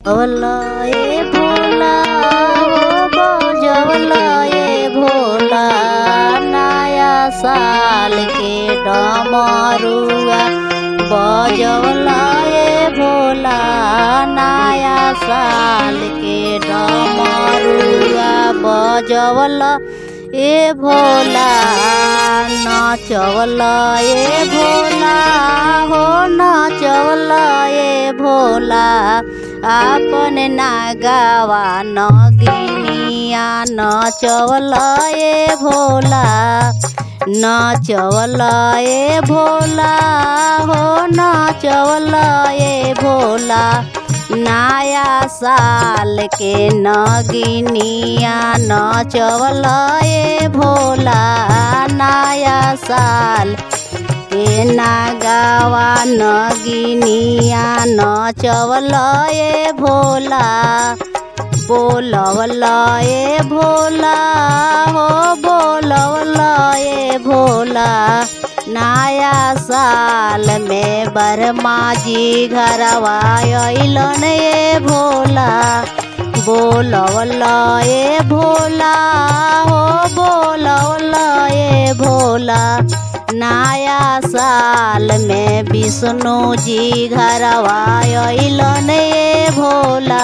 भोला ए भोला हो बजवला ए भोला नया साल के डमरुआ बजवला ए भोला नया साल के डमरुआ बजवला ए भोला नाचवला ए भोला हो नाचवला ए भोला आपन नागावा नगिनिया नचवला ए भोला नचवला ए भोला हो नचवला ए भोला नया साल के नगिनिया नचवला ए भोला नया साल के नागावा नगिनिया नचवला ए भोला बोलवला ए भोला हो बोलवला ए भोला नया साल में बरमा जी घरवा अइलन ए भोला बोलवला ए भोला हो बोलवला ए भोला नया साल में विष्णु जी घरवा अइलन ए भोला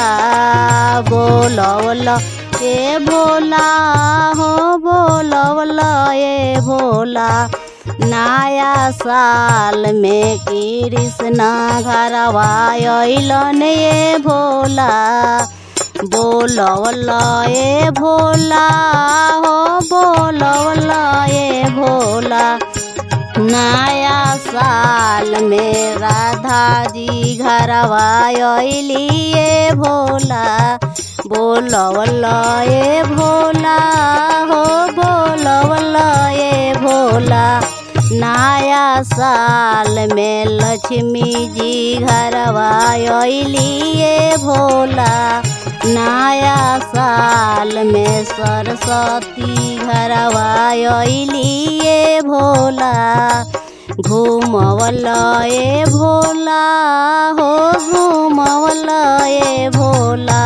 बोलवला ए भोला हो बोलवला ए भोला नया साल में कृष्ण घरवा अइलन ए भोला बोलवला ए भोला हो बोलवला ए भोला नया साल में राधा जी घरवा अइली ए भोला बोलवला ए भोला हो बोलवला ए भोला नया साल में लक्ष्मी जी घरवा अइली ए भोला नया साल में सरस्वती घरवा अइली ए भोला घूमवला ए भोला हो घूमवला ए भोला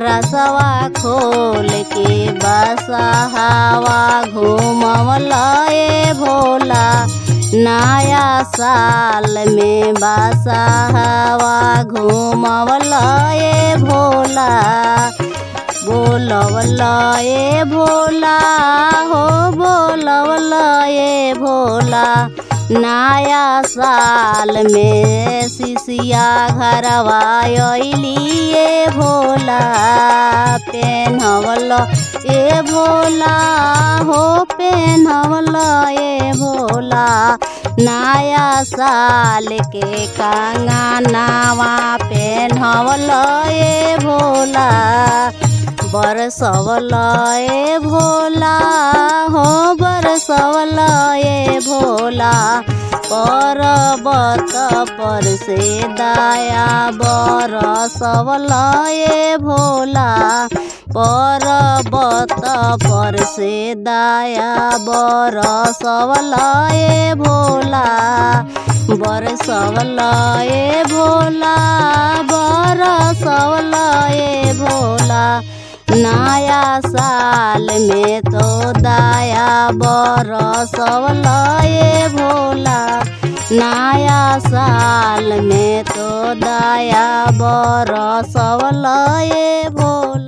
रसवा खोल के बसहावा घूमवला ए भोला नया साल में बसहावा घूमवला ए भोला बोलवला ए भोला हो बोलवला ए भोला नया साल में शिशिया घरवा अइली ए भोला पेन्हवला ए भोला हो पेन्हवला ए भोला नया साल के कंगनवा पेन्हवला ए भोला बरसवला ए भोला हो बरसवला ए भोला पर्वत पर से दया बरसवला ए भोला पर्वत पर से दया बरसवला ए भोला बरसवला ए भोला बरसवला ए भोला नया साल में तो दया बरसवला ए भोला नया साल में तो दया बरसवला ए भोला।